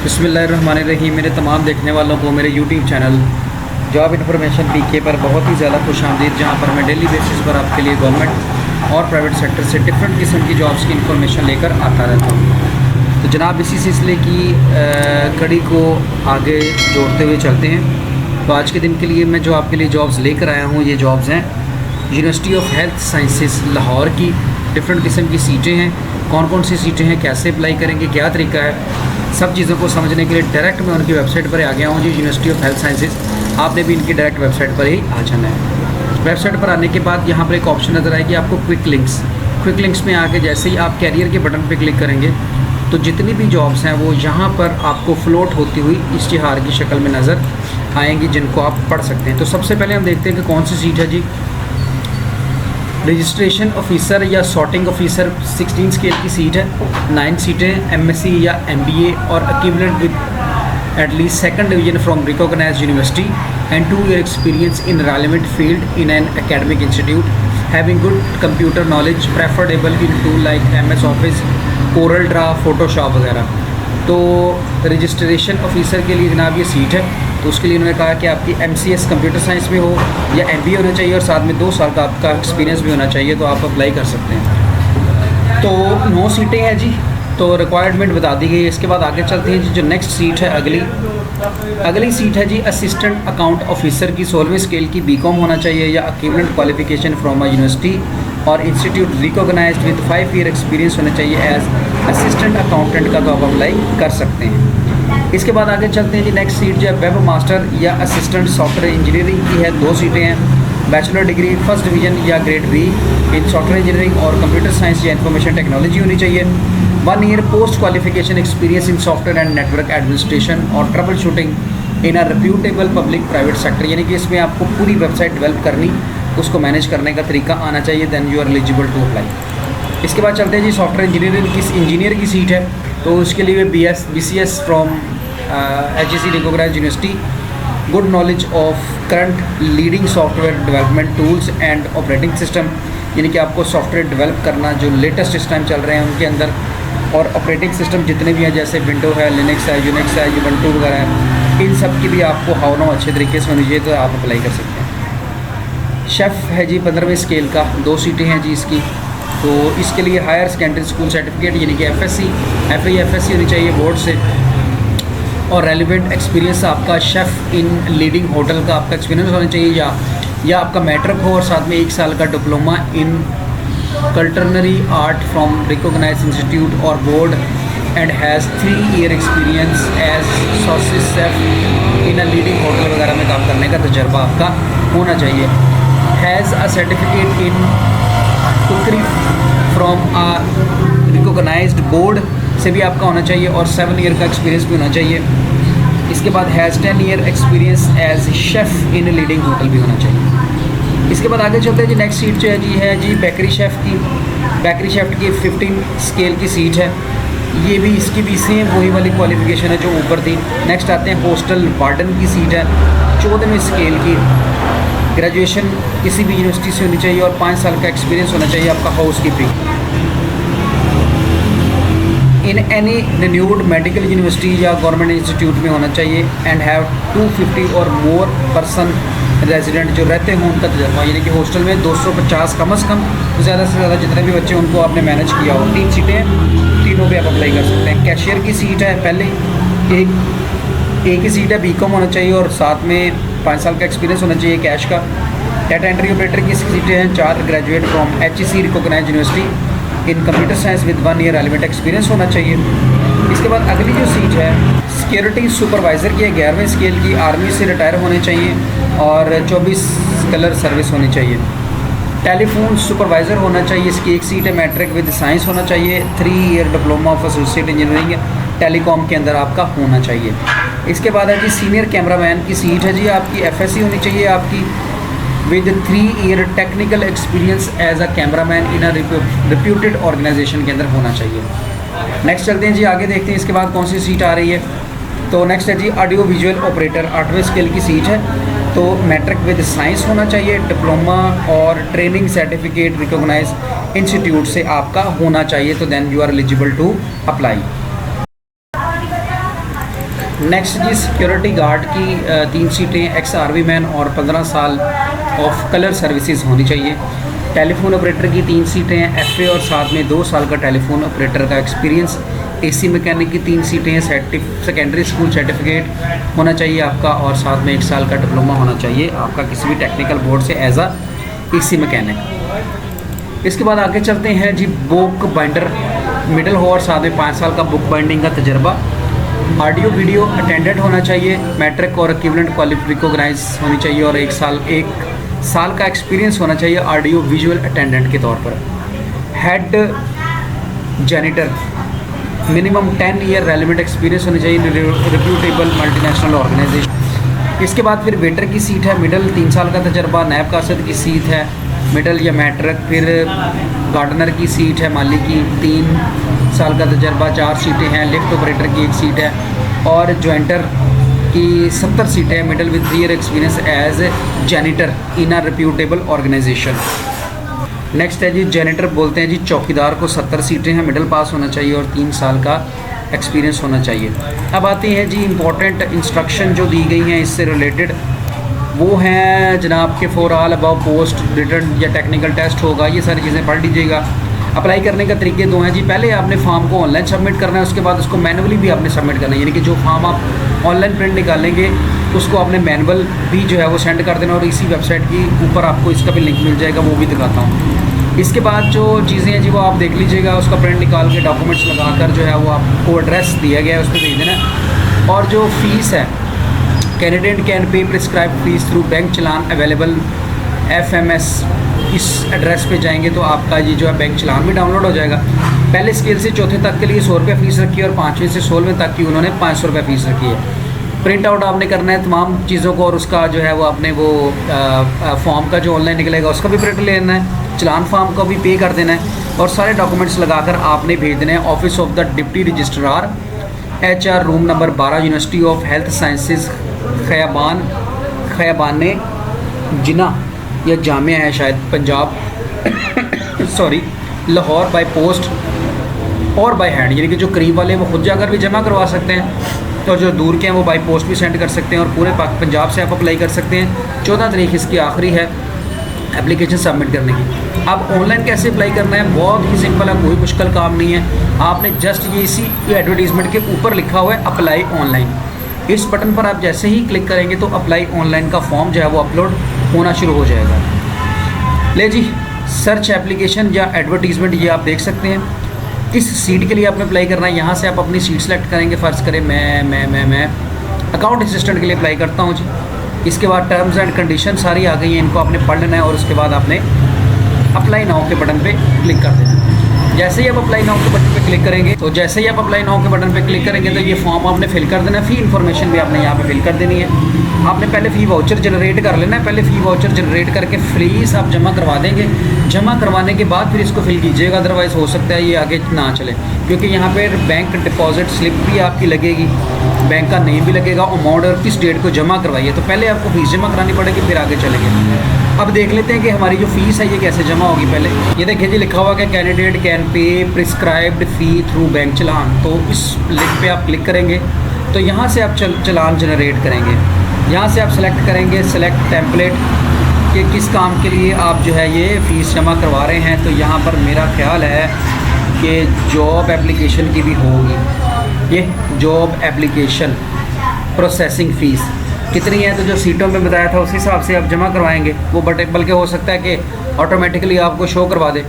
बिस्मिल्लाहिर्रहमानिर्रहीम। मेरे तमाम देखने वालों को मेरे यूट्यूब चैनल जॉब इन्फॉर्मेशन पीके पर बहुत ही ज़्यादा खुशामदीद, जहाँ पर मैं डेली बेसिस पर आपके लिए गवर्नमेंट और प्राइवेट सेक्टर से डिफरेंट किस्म की जॉब्स की इन्फॉर्मेशन लेकर आता रहता हूँ। तो जनाब, इसी सिलसिले की कड़ी को आगे जोड़ते हुए चलते हैं। तो आज के दिन के लिए मैं जो आपके लिए जॉब्स लेकर आया हूँ, ये जॉब्स हैं university of health sciences Lahore की। डिफरेंट किस्म की सीटें हैं। कौन कौन सी सीटें हैं, कैसे अप्लाई करेंगे, क्या तरीका है, सब चीज़ों को समझने के लिए डायरेक्ट मैं उनकी वेबसाइट पर आ गया हूँ जी, यूनिवर्सिटी ऑफ हेल्थ साइंसेस। आपने भी इनकी डायरेक्ट वेबसाइट पर ही आ जाना है। वेबसाइट पर आने के बाद यहाँ पर एक ऑप्शन नज़र आएगी आपको क्विक लिंक्स में आके जैसे ही आप कैरियर के बटन पर क्लिक करेंगे तो जितनी भी जॉब्स हैं वो यहाँ पर आपको फ्लोट होती हुई इश्तिहार की शक्ल में नज़र आएंगी, जिनको आप पढ़ सकते हैं। तो सबसे पहले हम देखते हैं कि कौन सी सीट है जी। रजिस्ट्रेशन ऑफिसर या सॉर्टिंग ऑफिसर 16 स्केल की सीट है। 9 सीटें एमएससी या एमबीए और equivalent with at least second division from recognised university and 2 year experience in relevant field in an academic institute having good computer knowledge preferable in tool like MS office, Corel draw, Photoshop वगैरह। तो registration officer के लिए जनाब ये seat है। तो उसके लिए उन्होंने कहा कि आपकी एमसीएस कंप्यूटर साइंस में हो या एमबीए होना चाहिए और साथ में 2 साल का आपका एक्सपीरियंस भी होना चाहिए, तो आप अप्लाई कर सकते हैं। तो 9 सीटें हैं जी, तो रिक्वायरमेंट बता दी गई है। इसके बाद आगे चलते हैं जी। जो नेक्स्ट सीट है अगली सीट है जी असिस्टेंट अकाउंट ऑफिसर की 16वें स्केल की बीकॉम होना चाहिए या equivalent qualification from a university और institute recognised with 5 year experience होना चाहिए एज असिस्टेंट अकाउंटेंट का, तो आप अप्लाई कर सकते हैं। इसके बाद आगे चलते हैं जी। नेक्स्ट सीट जो है वेब मास्टर या असिस्टेंट सॉफ्टवेयर इंजीनियरिंग की है। 2 सीटें हैं। बैचलर डिग्री फर्स्ट डिवीजन या grade be in software engineering और कंप्यूटर साइंस या इंफॉर्मेशन टेक्नोलॉजी होनी चाहिए। 1 year post qualification experience in software and network administration और trouble shooting in a reputable public private sector, यानी कि इसमें आपको पूरी वेबसाइट डेवलप करनी, उसको मैनेज करने का तरीका आना चाहिए, then you are eligible to apply. इसके बाद चलते हैं जी सॉफ्टवेयर इंजीनियर की सीट है। तो उसके लिए BCS from HEC recognised university, good knowledge of current leading software development tools and operating system, यानी कि आपको सॉफ्टवेयर डेवलप करना जो लेटेस्ट इस टाइम चल रहे हैं उनके अंदर, और ऑपरेटिंग सिस्टम जितने भी हैं जैसे विंडो है, लिनक्स है, यूनिक्स है, यूबंटू वगैरह है, इन सब की भी आपको हाउ नो अच्छे तरीके से होनी चाहिए, तो आप अप्लाई कर सकते हैं। शेफ़ है जी 15वें स्केल का, 2 सीटें हैं जी इसकी। तो इसके लिए हायर सेकेंडरी स्कूल सर्टिफिकेट यानी कि FSC होनी चाहिए बोर्ड से, और रेलिवेंट एक्सपीरियंस आपका शेफ़ इन लीडिंग होटल का आपका एक्सपीरियंस होना चाहिए, या आपका मैट्रिक हो और साथ में 1 साल का diploma in culinary art from recognised institute और board and has 3 year experience as sauces chef in a leading hotel वगैरह में काम करने का तजर्बा आपका होना चाहिए। Has a certificate in cookery from a recognised board से भी आपका होना चाहिए, और 7 year का एक्सपीरियंस भी होना चाहिए। इसके बाद has 10 year experience as chef in leading hotel भी होना चाहिए। इसके बाद आगे चलते हैं जी। नेक्स्ट सीट जो है जी बेकरी शेफ़ की 15 स्केल की सीट है। ये भी इसकी भी सेम वही वाली क्वालिफिकेशन है जो ऊपर थी। नेक्स्ट आते हैं हॉस्टल वार्डन की सीट है 14वें स्केल की। ग्रेजुएशन किसी भी यूनिवर्सिटी से होनी चाहिए और 5 साल का एक्सपीरियंस होना चाहिए आपका house keeping in any renewed medical university या गवर्नमेंट इंस्टीट्यूट में होना चाहिए, एंड हैव 250 और मोर पर्सन रेजिडेंट जो रहते हों उनका तजर्बा, यानी कि हॉस्टल में 250 कम से कम, ज़्यादा से ज़्यादा जितने भी बच्चे उनको आपने मैनेज किया हो। 3 सीटें हैं, तीनों पे आप अप्लाई कर सकते हैं। कैशियर की सीट है पहले, एक ही सीट है, बीकॉम होना चाहिए और साथ में 5 साल का एक्सपीरियंस होना चाहिए कैश का। डाटा एंट्री ऑपरेटर की सीटें हैं 4, graduate from HEC recognised university in computer science with 1 year relevant experience होना चाहिए। इसके बाद अगली जो सीट है सिक्योरिटी सुपरवाइज़र की है 11वें स्केल की। आर्मी से रिटायर होने चाहिए और 24 कलर सर्विस होनी चाहिए। टेलीफोन सुपरवाइज़र होना चाहिए, इसकी 1 सीट है। मैट्रिक विद साइंस होना चाहिए। 3 year diploma of associate engineering telecom के अंदर आपका होना चाहिए। इसके बाद है जी सीनियर कैमरामैन की सीट है जी आपकी। FSC होनी चाहिए आपकी with 3 year technical experience as a cameraman in a reputed organisation के अंदर होना चाहिए। नेक्स्ट चलते हैं जी, आगे देखते हैं इसके बाद कौन सी सीट आ रही है। तो नेक्स्ट है जी ऑडियो विजुअल ऑपरेटर 8वें स्केल की सीट है। तो मैट्रिक विद साइंस होना चाहिए, डिप्लोमा और ट्रेनिंग सर्टिफिकेट रिकॉग्नाइज इंस्टीट्यूट से आपका होना चाहिए, तो then you are eligible to apply. Next जी सिक्योरिटी गार्ड की 3 सीटें, एक्स आर्मी मैन और 15 साल ऑफ कलर सर्विसेज होनी चाहिए। टेलीफोन ऑपरेटर की 3 सीटें हैं, एफए और साथ में 2 साल का टेलीफोन ऑपरेटर का एक्सपीरियंस। एसी मैकेनिक की 3 सीटें हैं, सेकेंडरी स्कूल सर्टिफिकेट होना चाहिए आपका और साथ में 1 साल का डिप्लोमा होना चाहिए आपका किसी भी टेक्निकल बोर्ड से एज आ एसी मैकेनिक। इसके बाद आगे चलते हैं जी, बुक बाइंडर मिडिल हो और साथ में 5 साल का बुक बाइंडिंग का तजर्बा। ऑडियो वीडियो अटेंडेंट होना चाहिए, मैट्रिक और इक्विवेलेंट क्वालिफिकेशन रिकॉग्नाइज होनी चाहिए और 1 साल का एक्सपीरियंस होना चाहिए ऑडियो विजुअल अटेंडेंट के तौर पर। Head janitor minimum 10 year relevant experience होना चाहिए रिप्यूटेबल मल्टीनेशनल ऑर्गेनाइजेशन। इसके बाद फिर वेटर की सीट है, मिडल 3 साल का तजर्बा। नैब कासद की सीट है, मिडल या मैट्रिक। फिर गार्डनर की सीट है, माली की 3 साल का तजर्बा, 4 सीटें हैं। लिफ्ट ऑपरेटर की 1 सीट है और जॉइंटर की 70 सीटें हैं, middle with 3 year experience as janitor in a reputable organisation. Next है जी, जैनिटर बोलते हैं जी चौकीदार को। 70 सीटें हैं, मिडिल पास होना चाहिए और 3 साल का एक्सपीरियंस होना चाहिए। अब आती हैं जी इंपॉर्टेंट इंस्ट्रक्शन जो दी गई हैं इससे रिलेटेड, वो हैं जनाब के for all above post written या टेक्निकल टेस्ट होगा, ये सारी चीज़ें पढ़ लीजिएगा। अप्लाई करने का तरीके 2 हैं जी, पहले आपने फॉर्म को ऑनलाइन सबमिट करना है, उसके बाद उसको मैनुअली भी आपने सबमिट करना है, यानी कि जो फॉर्म आप ऑनलाइन प्रिंट निकालेंगे उसको आपने मैनुअल भी जो है वो सेंड कर देना और इसी वेबसाइट की ऊपर आपको इसका भी लिंक मिल जाएगा, वो भी दिखाता हूँ। इसके बाद जो चीज़ें हैं जी वो आप देख लीजिएगा, उसका प्रिंट निकाल के डॉक्यूमेंट्स लगाकर जो है वो आपको एड्रेस दिया गया है उस पर भेज देना है। और जो फ़ीस है, कैंडिडेट कैन पे प्रिस्क्राइब फीस थ्रू बैंक चलान अवेलेबल FMS। इस एड्रेस पे जाएंगे तो आपका ये जो है बैंक चलान भी डाउनलोड हो जाएगा। पहले स्केल से चौथे तक के लिए 100 रुपये फ़ीस रखी है और 5वें से 16वें तक की उन्होंने 500 रुपये फ़ीस रखी है। प्रिंट आउट आपने करना है तमाम चीज़ों को और उसका जो है वो आपने वो फॉर्म का जो ऑनलाइन निकलेगा उसका भी प्रिंट लेना है, चलान फॉर्म को भी पे कर देना है और सारे डॉक्यूमेंट्स लगाकर आपने भेज देना है office of the deputy registrar HR room number 12 university of health sciences Khayaban Jinnah या जामिया है शायद Punjab sorry Lahore, by post और बाय हैंड, यानी कि जो करीब वाले वो खुद जाकर भी जमा करवा सकते हैं और जो दूर के हैं वो बाय पोस्ट भी सेंड कर सकते हैं और पूरे पंजाब से आप अप्लाई कर सकते हैं। 14 तारीख इसकी आखिरी है एप्लीकेशन सबमिट करने की। अब ऑनलाइन कैसे अप्लाई करना है, बहुत ही सिंपल है, कोई मुश्किल काम नहीं है। आपने जस्ट ये इसी एडवर्टीज़मेंट के ऊपर लिखा हुआ है अप्लाई ऑनलाइन, इस बटन पर आप जैसे ही क्लिक करेंगे तो अप्लाई ऑनलाइन का फॉर्म जो है वो अपलोड होना शुरू हो जाएगा। ले जी, सर्च एप्लीकेशन या एडवर्टीज़मेंट ये आप देख सकते हैं, किस सीट के लिए आपने अप्लाई करना है। यहाँ से आप अपनी सीट सेलेक्ट करेंगे। फ़र्ज़ करें मैं अकाउंट असिस्टेंट के लिए अप्लाई करता हूँ जी। इसके बाद टर्म्स एंड कंडीशन सारी आ गई हैं, इनको आपने पढ़ लेना है और उसके बाद आपने अप्लाई नाउ के बटन पे क्लिक कर देना है। जैसे ही आप अप्लाई नाउ के बटन पे क्लिक करेंगे तो ये फॉर्म आपने फिल कर देना है। फ़ी इन्फॉर्मेशन भी आपने यहाँ पे फिल कर देनी है। आपने पहले फ़ी वाउचर जनरेट कर लेना है, पहले फ़ी वाउचर जनरेट करके फीस आप जमा करवा देंगे। जमा करवाने के बाद फिर इसको फिल कीजिएगा, अदरवाइज़ हो सकता है ये आगे ना चले, क्योंकि यहाँ पर बैंक डिपॉजिट स्लिप भी आपकी लगेगी, बैंक का नेम भी लगेगा, अमाउंट और किस डेट को जमा करवाइए। तो पहले आपको फ़ीस जमा करानी पड़ेगी, फिर आगे चलेंगे। अब देख लेते हैं कि हमारी जो फ़ीस है ये कैसे जमा होगी। पहले ये देखिए जी, लिखा हुआ कि candidate can pay prescribed fee through bank challan. तो इस लिंक पे आप क्लिक करेंगे तो यहाँ से आप चलान जनरेट करेंगे। यहाँ से आप सेलेक्ट करेंगे सेलेक्ट टेम्पलेट कि किस काम के लिए आप जो है ये फ़ीस जमा करवा रहे हैं। तो यहाँ पर मेरा ख्याल है कि जॉब एप्लीकेशन की भी होगी, ये जॉब एप्लीकेशन प्रोसेसिंग फ़ीस कितनी है, तो जो सीटों पे बताया था उस हिसाब से आप जमा करवाएंगे वो, बल्कि हो सकता है कि ऑटोमेटिकली आपको शो करवा दे।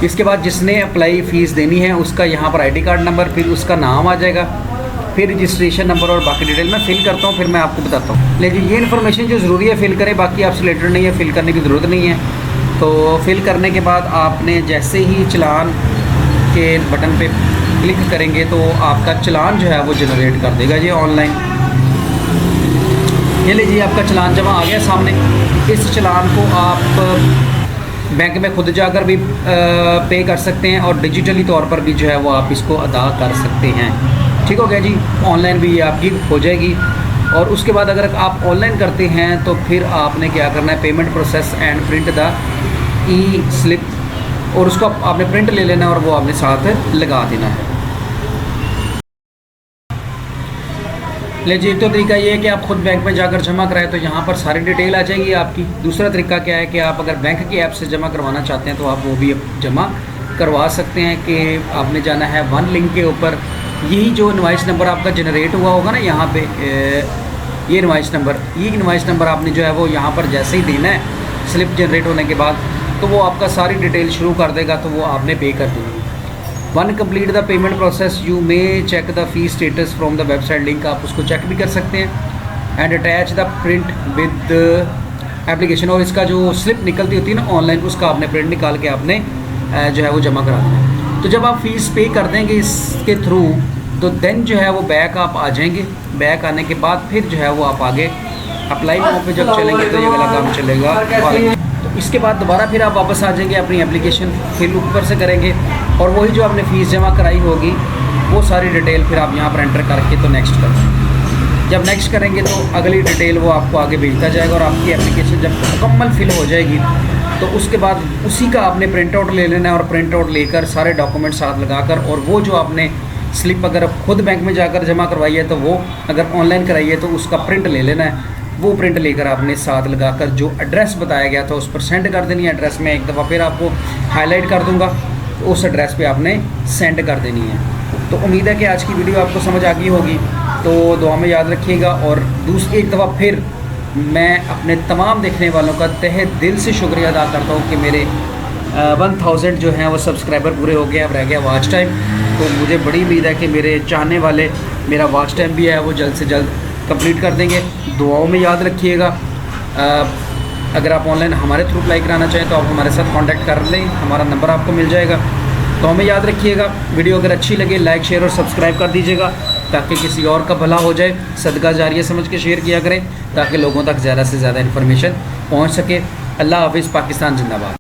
इसके बाद जिसने अप्लाई फ़ीस देनी है उसका यहाँ पर ID कार्ड नंबर, फिर उसका नाम आ जाएगा, फिर रजिस्ट्रेशन नंबर और बाकी डिटेल मैं फिल करता हूँ, फिर मैं आपको बताता हूँ। लेकिन ये इन्फॉर्मेशन जो ज़रूरी है फिल करें, बाकी आपसे रिलेटेड नहीं है, फिल करने की ज़रूरत नहीं है। तो फिल करने के बाद आपने जैसे ही चलान के बटन पे क्लिक करेंगे तो आपका चलान जो है वो जनरेट कर देगा ये ऑनलाइन। ये लीजिए आपका चलान जमा आ गया सामने। इस चलान को आप बैंक में खुद जाकर भी पे कर सकते हैं और डिजिटली तौर पर भी जो है वो आप इसको अदा कर सकते हैं। ठीक हो गया जी, ऑनलाइन भी ये आपकी हो जाएगी। और उसके बाद अगर आप ऑनलाइन करते हैं तो फिर आपने क्या करना है, payment process and print the E slip, और उसको आपने प्रिंट ले लेना और वो आपने साथ लगा देना है। ले जी, एक तो तरीका ये है कि आप खुद बैंक में जाकर जमा कराएं तो यहाँ पर सारी डिटेल आ जाएगी आपकी। दूसरा तरीका क्या है कि आप अगर बैंक की ऐप से जमा करवाना चाहते हैं तो आप वो भी जमा करवा सकते हैं कि आपने जाना है वन लिंक के ऊपर। यही जो इनवाइस नंबर आपका जनरेट हुआ होगा ना यहाँ पे, ये इनवाइस नंबर आपने जो है वो यहाँ पर जैसे ही देना है स्लिप जनरेट होने के बाद, तो वो आपका सारी डिटेल शुरू कर देगा, तो वो आपने पे कर देनी है। Once complete the payment process you may check the fee status from the website link, आप उसको चेक भी कर सकते हैं। And attach the print with application, और इसका जो स्लिप निकलती होती है ना ऑनलाइन, उसका आपने प्रिंट निकाल के आपने जो है वो जमा करा देना है। तो जब आप फ़ीस पे कर देंगे इसके थ्रू, तो देन जो है वो बैक आप आ जाएंगे। बैक आने के बाद फिर जो है वो आप आगे अप्लाई नाउ पे जब चलेंगे तो ये वाला काम चलेगा। तो इसके बाद दोबारा फिर आप वापस आ जाएंगे, अपनी एप्लीकेशन फिर ऊपर से करेंगे और वही जो आपने फ़ीस जमा कराई होगी वो सारी डिटेल फिर आप यहाँ पर एंटर करके तो नेक्स्ट कर देंगे। जब नेक्स्ट करेंगे तो अगली डिटेल वो आपको आगे भेजता जाएगा और आपकी एप्लीकेशन जब मुकम्मल फिल हो जाएगी तो उसके बाद उसी का आपने प्रिंट आउट ले लेना है और प्रिंट आउट लेकर सारे डॉक्यूमेंट साथ लगाकर, और वो जो आपने स्लिप अगर खुद बैंक में जाकर जमा करवाई है तो वो, अगर ऑनलाइन कराई है तो उसका प्रिंट ले लेना है। वो प्रिंट लेकर आपने साथ लगाकर जो एड्रेस बताया गया था उस पर सेंड कर देनी है। एड्रेस में एक दफ़ा फिर आपको हाईलाइट कर दूंगा, तो उस एड्रेस पे आपने सेंड कर देनी है। तो उम्मीद है कि आज की वीडियो आपको समझ आ गई होगी, तो दुआ में याद रखिएगा। और दूसरी एक दफ़ा फिर मैं अपने तमाम देखने वालों का तहे दिल से शुक्रिया अदा करता हूँ कि मेरे 1000 जो हैं वो सब्सक्राइबर पूरे हो गए, अब रह गया वॉच टाइम। तो मुझे बड़ी उम्मीद है कि मेरे चाहने वाले मेरा वॉच टाइम भी है वो जल्द से जल्द कंप्लीट कर देंगे। दुआओं में याद रखिएगा। अगर आप ऑनलाइन हमारे थ्रू अप्लाई कराना चाहें तो आप हमारे साथ कांटेक्ट कर लें, हमारा नंबर आपको मिल जाएगा। तो हमें याद रखिएगा। वीडियो अगर अच्छी लगे लाइक शेयर और सब्सक्राइब कर दीजिएगा ताकि किसी और का भला हो जाए। सदका जारिया समझ के शेयर किया करें ताकि लोगों तक ज़्यादा से ज़्यादा इन्फॉर्मेशन पहुँच सके। अल्लाह हाफिज़। पाकिस्तान जिंदाबाद।